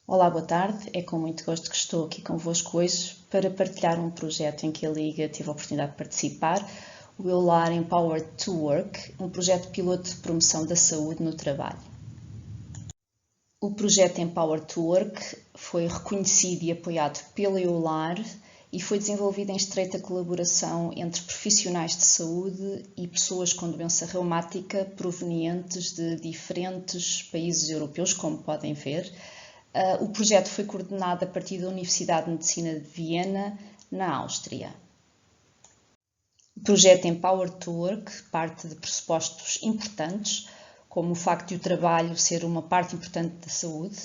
Olá, boa tarde. É com muito gosto que estou aqui convosco hoje para partilhar um projeto em que a Liga teve a oportunidade de participar, o EULAR Empowered to Work, um projeto piloto de promoção da saúde no trabalho. O projeto Empowered to Work foi reconhecido e apoiado pela EULAR e foi desenvolvido em estreita colaboração entre profissionais de saúde e pessoas com doença reumática provenientes de diferentes países europeus, como podem ver. O projeto foi coordenado a partir da Universidade de Medicina de Viena, na Áustria. O projeto Empowered to Work parte de pressupostos importantes, como o facto de o trabalho ser uma parte importante da saúde.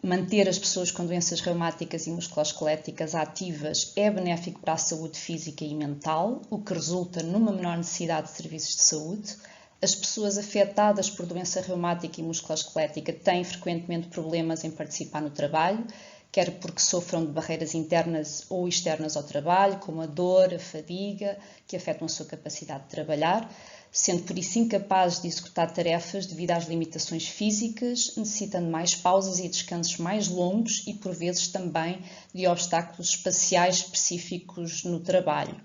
Manter as pessoas com doenças reumáticas e musculoesqueléticas ativas é benéfico para a saúde física e mental, o que resulta numa menor necessidade de serviços de saúde. As pessoas afetadas por doença reumática e musculoesquelética têm frequentemente problemas em participar no trabalho, quer porque sofram de barreiras internas ou externas ao trabalho, como a dor, a fadiga, que afetam a sua capacidade de trabalhar, sendo por isso incapazes de executar tarefas devido às limitações físicas, necessitando mais pausas e descansos mais longos e, por vezes, também de obstáculos espaciais específicos no trabalho.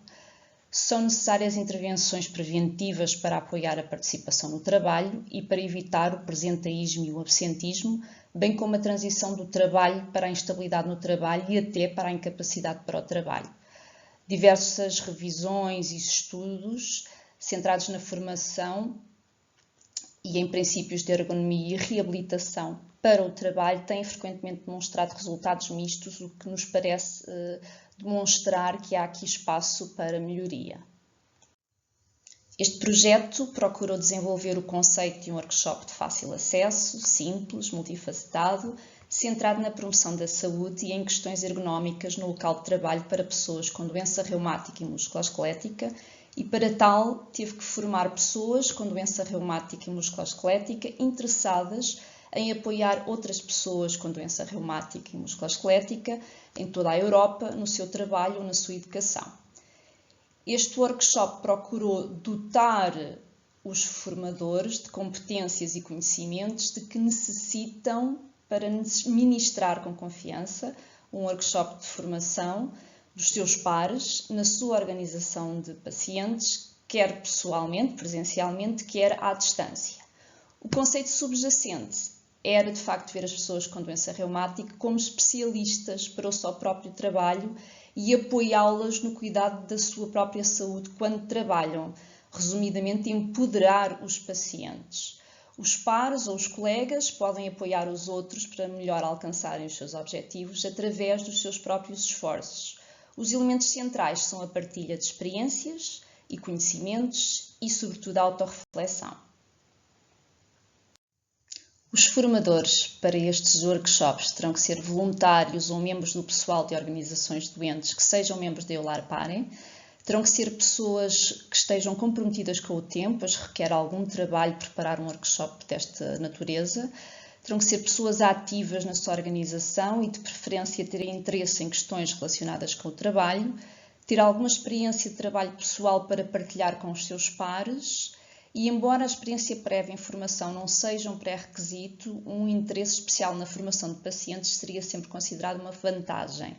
São necessárias intervenções preventivas para apoiar a participação no trabalho e para evitar o presenteísmo e o absentismo, bem como a transição do trabalho para a instabilidade no trabalho e até para a incapacidade para o trabalho. Diversas revisões e estudos centrados na formação e em princípios de ergonomia e reabilitação para o trabalho têm frequentemente demonstrado resultados mistos, o que nos parece demonstrar que há aqui espaço para melhoria. Este projeto procurou desenvolver o conceito de um workshop de fácil acesso, simples, multifacetado, centrado na promoção da saúde e em questões ergonómicas no local de trabalho para pessoas com doença reumática e musculoesquelética, e para tal teve que formar pessoas com doença reumática e musculoesquelética interessadas em apoiar outras pessoas com doença reumática e musculoesquelética em toda a Europa no seu trabalho ou na sua educação. Este workshop procurou dotar os formadores de competências e conhecimentos de que necessitam para ministrar com confiança um workshop de formação dos seus pares na sua organização de pacientes, quer pessoalmente, presencialmente, quer à distância. O conceito subjacente era, de facto, ver as pessoas com doença reumática como especialistas para o seu próprio trabalho e apoiá-las no cuidado da sua própria saúde quando trabalham. Resumidamente, empoderar os pacientes. Os pares ou os colegas podem apoiar os outros para melhor alcançarem os seus objetivos através dos seus próprios esforços. Os elementos centrais são a partilha de experiências e conhecimentos e, sobretudo, a autorreflexão. Os formadores para estes workshops terão que ser voluntários ou membros do pessoal de organizações de doentes que sejam membros da EULAR Parem. Terão que ser pessoas que estejam comprometidas com o tempo, pois requer algum trabalho preparar um workshop desta natureza. Terão que ser pessoas ativas na sua organização e, de preferência, terem interesse em questões relacionadas com o trabalho, ter alguma experiência de trabalho pessoal para partilhar com os seus pares e, embora a experiência prévia em formação não seja um pré-requisito, um interesse especial na formação de pacientes seria sempre considerado uma vantagem.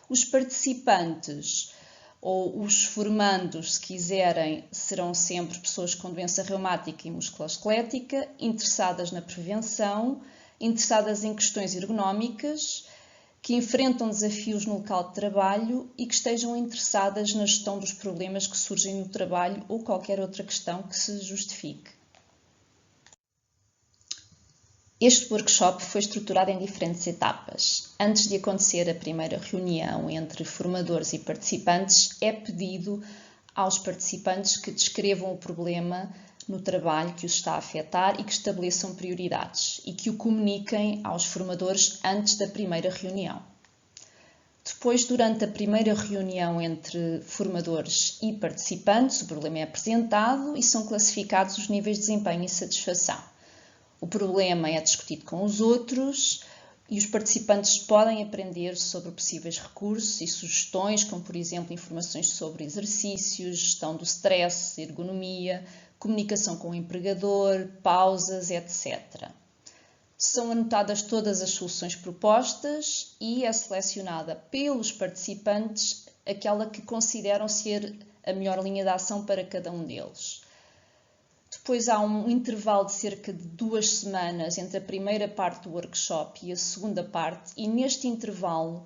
Os participantes ou os formandos, se quiserem, serão sempre pessoas com doença reumática e musculoesquelética, interessadas na prevenção, interessadas em questões ergonómicas, que enfrentam desafios no local de trabalho e que estejam interessadas na gestão dos problemas que surgem no trabalho ou qualquer outra questão que se justifique. Este workshop foi estruturado em diferentes etapas. Antes de acontecer a primeira reunião entre formadores e participantes, é pedido aos participantes que descrevam o problema no trabalho que os está a afetar e que estabeleçam prioridades e que o comuniquem aos formadores antes da primeira reunião. Depois, durante a primeira reunião entre formadores e participantes, o problema é apresentado e são classificados os níveis de desempenho e satisfação. O problema é discutido com os outros e os participantes podem aprender sobre possíveis recursos e sugestões, como, por exemplo, informações sobre exercícios, gestão do stress, ergonomia, comunicação com o empregador, pausas, etc. São anotadas todas as soluções propostas e é selecionada pelos participantes aquela que consideram ser a melhor linha de ação para cada um deles. Depois há um intervalo de cerca de 2 semanas entre a primeira parte do workshop e a segunda parte, e neste intervalo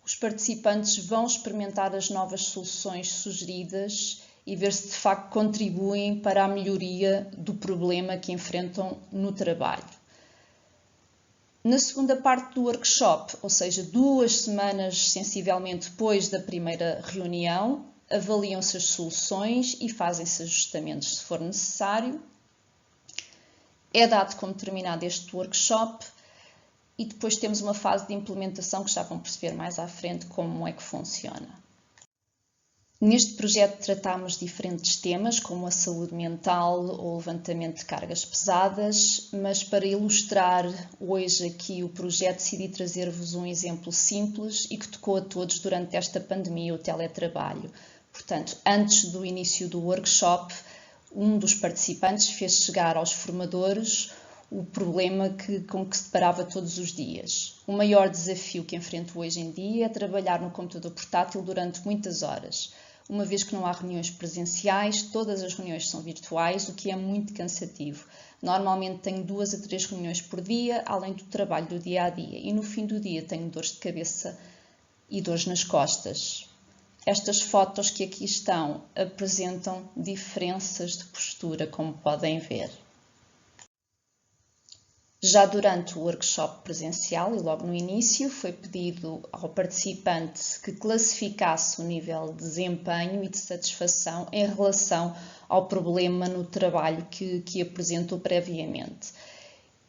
os participantes vão experimentar as novas soluções sugeridas e ver se de facto contribuem para a melhoria do problema que enfrentam no trabalho. Na segunda parte do workshop, ou seja, 2 semanas sensivelmente depois da primeira reunião, avaliam-se as soluções e fazem-se ajustamentos se for necessário. É dado como terminado este workshop e depois temos uma fase de implementação que já vão perceber mais à frente como é que funciona. Neste projeto tratámos diferentes temas, como a saúde mental ou o levantamento de cargas pesadas, mas para ilustrar hoje aqui o projeto decidi trazer-vos um exemplo simples e que tocou a todos durante esta pandemia, o teletrabalho. Portanto, antes do início do workshop, um dos participantes fez chegar aos formadores o problema com que se deparava todos os dias. O maior desafio que enfrento hoje em dia é trabalhar no computador portátil durante muitas horas. Uma vez que não há reuniões presenciais, todas as reuniões são virtuais, o que é muito cansativo. Normalmente tenho 2 a 3 reuniões por dia, além do trabalho do dia a dia, e no fim do dia tenho dores de cabeça e dores nas costas. Estas fotos que aqui estão apresentam diferenças de postura, como podem ver. Já durante o workshop presencial e logo no início foi pedido ao participante que classificasse o nível de desempenho e de satisfação em relação ao problema no trabalho que apresentou previamente.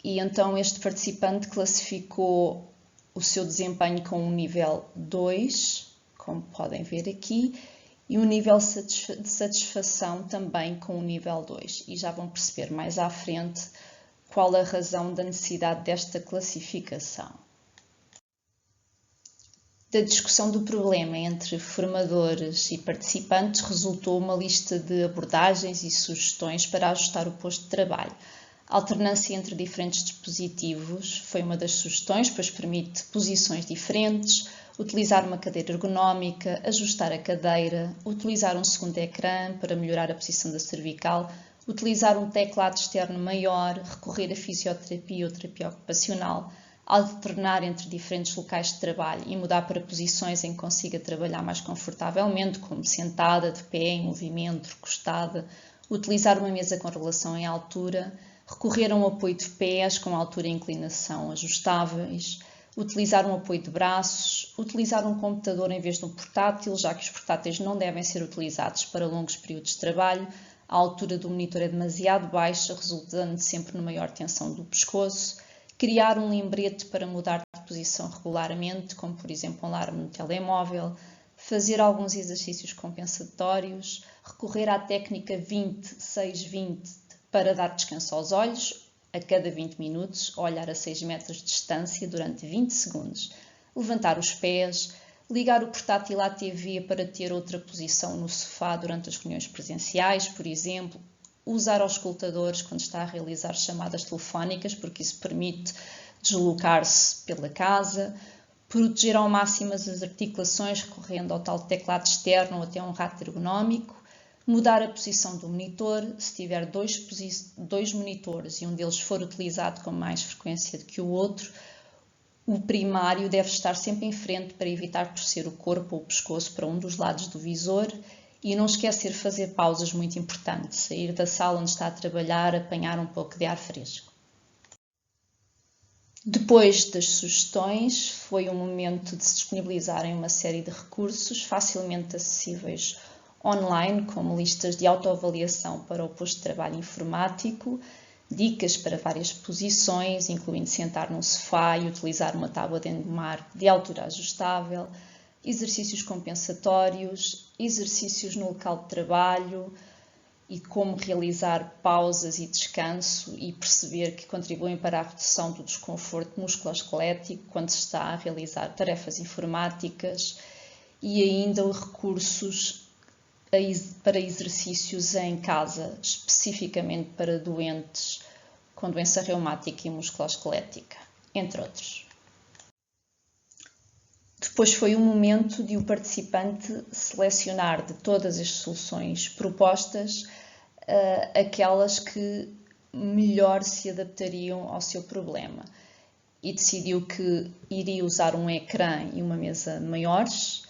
E então este participante classificou o seu desempenho com um nível 2, como podem ver aqui, e um nível de satisfação também com um nível 2. E já vão perceber mais à frente qual a razão da necessidade desta classificação. Da discussão do problema entre formadores e participantes resultou uma lista de abordagens e sugestões para ajustar o posto de trabalho. A alternância entre diferentes dispositivos foi uma das sugestões, pois permite posições diferentes, utilizar uma cadeira ergonómica, ajustar a cadeira, utilizar um segundo ecrã para melhorar a posição da cervical, utilizar um teclado externo maior, recorrer a fisioterapia ou terapia ocupacional, alternar entre diferentes locais de trabalho e mudar para posições em que consiga trabalhar mais confortavelmente, como sentada, de pé, em movimento, recostada, utilizar uma mesa com regulação em altura, recorrer a um apoio de pés com altura e inclinação ajustáveis, utilizar um apoio de braços, utilizar um computador em vez de um portátil, já que os portáteis não devem ser utilizados para longos períodos de trabalho. A altura do monitor é demasiado baixa, resultando sempre numa maior tensão do pescoço. Criar um lembrete para mudar de posição regularmente, como por exemplo um alarme no telemóvel. Fazer alguns exercícios compensatórios. Recorrer à técnica 20-6-20 para dar descanso aos olhos. A cada 20 minutos, olhar a 6 metros de distância durante 20 segundos. Levantar os pés. Ligar o portátil à TV para ter outra posição no sofá durante as reuniões presenciais, por exemplo. Usar os escutadores quando está a realizar chamadas telefónicas, porque isso permite deslocar-se pela casa. Proteger ao máximo as articulações, recorrendo ao tal teclado externo ou até um rato ergonómico. Mudar a posição do monitor. Se tiver dois monitores e um deles for utilizado com mais frequência do que o outro, o primário deve estar sempre em frente para evitar torcer o corpo ou o pescoço para um dos lados do visor e não esquecer de fazer pausas muito importantes, sair da sala onde está a trabalhar, apanhar um pouco de ar fresco. Depois das sugestões, foi o momento de se disponibilizarem uma série de recursos facilmente acessíveis online, como listas de autoavaliação para o posto de trabalho informático, dicas para várias posições, incluindo sentar num sofá e utilizar uma tábua de engomar de altura ajustável, exercícios compensatórios, exercícios no local de trabalho e como realizar pausas e descanso e perceber que contribuem para a redução do desconforto musculoesquelético quando se está a realizar tarefas informáticas e ainda recursos para exercícios em casa, especificamente para doentes com doença reumática e musculoesquelética, entre outros. Depois foi o momento de o participante selecionar de todas as soluções propostas aquelas que melhor se adaptariam ao seu problema e decidiu que iria usar um ecrã e uma mesa maiores,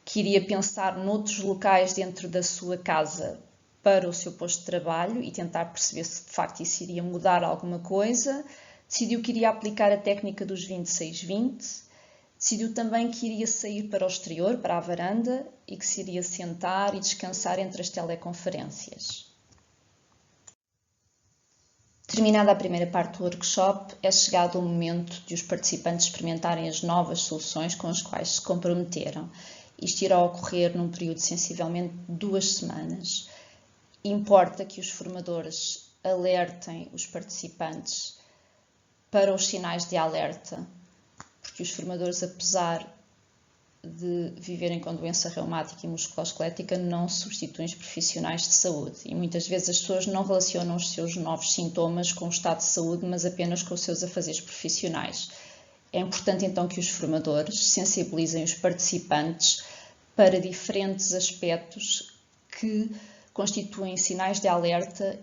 que iria pensar noutros locais dentro da sua casa para o seu posto de trabalho e tentar perceber se de facto isso iria mudar alguma coisa. Decidiu que iria aplicar a técnica dos 26-20, decidiu também que iria sair para o exterior, para a varanda, e que se iria sentar e descansar entre as teleconferências. Terminada a primeira parte do workshop, é chegado o momento de os participantes experimentarem as novas soluções com as quais se comprometeram. Isto irá ocorrer num período de sensivelmente 2 semanas. Importa que os formadores alertem os participantes para os sinais de alerta, porque os formadores, apesar de viverem com doença reumática e musculoesquelética, não substituem os profissionais de saúde e muitas vezes as pessoas não relacionam os seus novos sintomas com o estado de saúde, mas apenas com os seus afazeres profissionais. É importante então que os formadores sensibilizem os participantes para diferentes aspectos que constituem sinais de alerta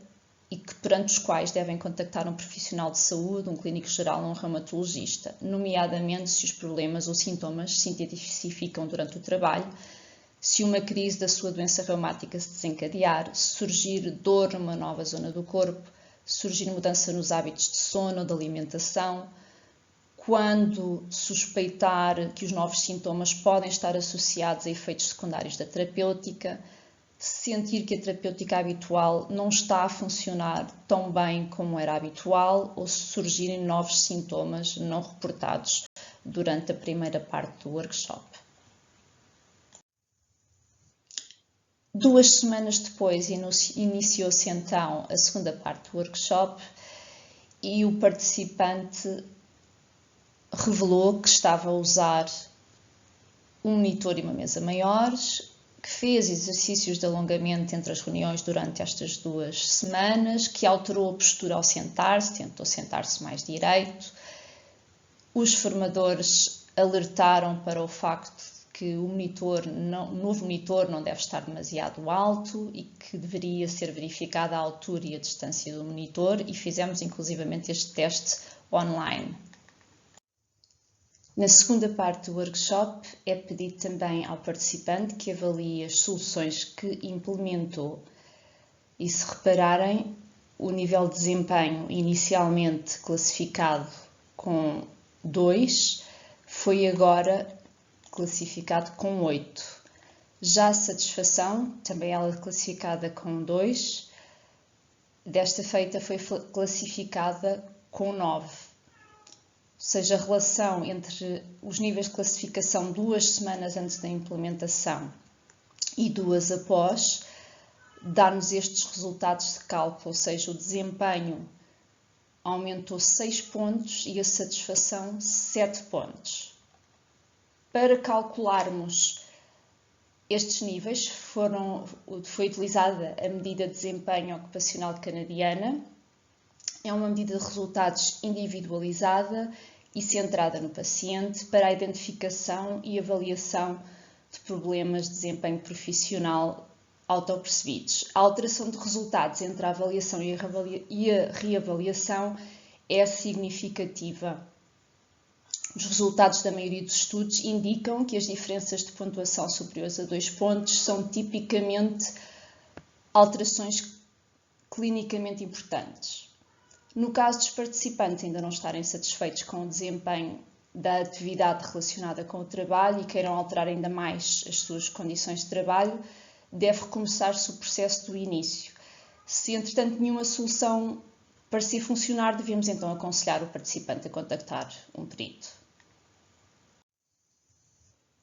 e que, perante os quais devem contactar um profissional de saúde, um clínico geral ou um reumatologista, nomeadamente se os problemas ou sintomas se intensificam durante o trabalho, se uma crise da sua doença reumática se desencadear, se surgir dor numa nova zona do corpo, se surgir mudança nos hábitos de sono ou de alimentação, quando suspeitar que os novos sintomas podem estar associados a efeitos secundários da terapêutica, sentir que a terapêutica habitual não está a funcionar tão bem como era habitual ou se surgirem novos sintomas não reportados durante a primeira parte do workshop. 2 semanas depois iniciou-se então a segunda parte do workshop e o participante revelou que estava a usar um monitor e uma mesa maiores, que fez exercícios de alongamento entre as reuniões durante estas 2 semanas, que alterou a postura ao sentar-se, tentou sentar-se mais direito. Os formadores alertaram para o facto de que o novo monitor não deve estar demasiado alto e que deveria ser verificada a altura e a distância do monitor e fizemos inclusivamente este teste online. Na segunda parte do workshop é pedido também ao participante que avalie as soluções que implementou e, se repararem, o nível de desempenho inicialmente classificado com 2 foi agora classificado com 8. Já a satisfação, também ela classificada com 2, desta feita foi classificada com 9. Ou seja, a relação entre os níveis de classificação 2 semanas antes da implementação e 2 após, dá-nos estes resultados de cálculo, ou seja, o desempenho aumentou 6 pontos e a satisfação 7 pontos. Para calcularmos estes níveis, foi utilizada a medida de desempenho ocupacional canadiana. É uma medida de resultados individualizada e centrada no paciente para a identificação e avaliação de problemas de desempenho profissional autopercebidos. A alteração de resultados entre a avaliação e a reavaliação é significativa. Os resultados da maioria dos estudos indicam que as diferenças de pontuação superiores a 2 pontos são tipicamente alterações clinicamente importantes. No caso dos participantes ainda não estarem satisfeitos com o desempenho da atividade relacionada com o trabalho e queiram alterar ainda mais as suas condições de trabalho, deve recomeçar-se o processo do início. Se, entretanto, nenhuma solução parecer funcionar, devemos então aconselhar o participante a contactar um perito.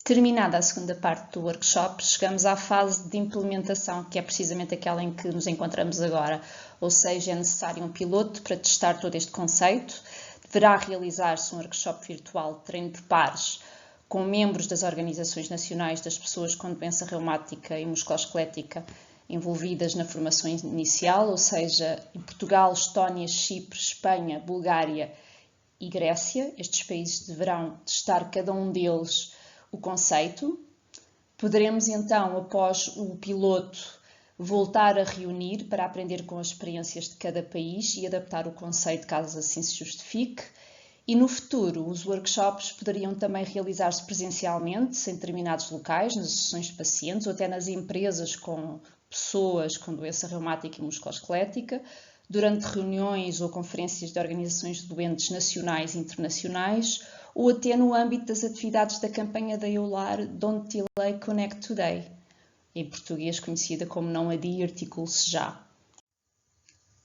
Terminada a segunda parte do workshop, chegamos à fase de implementação, que é precisamente aquela em que nos encontramos agora, ou seja, é necessário um piloto para testar todo este conceito. Deverá realizar-se um workshop virtual de treino por pares com membros das organizações nacionais das pessoas com doença reumática e musculoesquelética envolvidas na formação inicial, ou seja, em Portugal, Estónia, Chipre, Espanha, Bulgária e Grécia. Estes países deverão testar cada um deles o conceito. Poderemos então, após o piloto, voltar a reunir para aprender com as experiências de cada país e adaptar o conceito caso assim se justifique. E no futuro, os workshops poderiam também realizar-se presencialmente, em determinados locais, nas sessões de pacientes ou até nas empresas com pessoas com doença reumática e musculoesquelética, durante reuniões ou conferências de organizações de doentes nacionais e internacionais, ou até no âmbito das atividades da campanha da EULAR Don't Delay Connect Today, em português conhecida como Não Adie, Articule-se Já.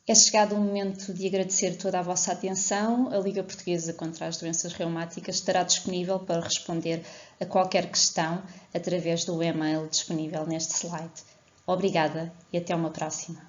É chegado o momento de agradecer toda a vossa atenção. A Liga Portuguesa contra as Doenças Reumáticas estará disponível para responder a qualquer questão através do e-mail disponível neste slide. Obrigada e até uma próxima.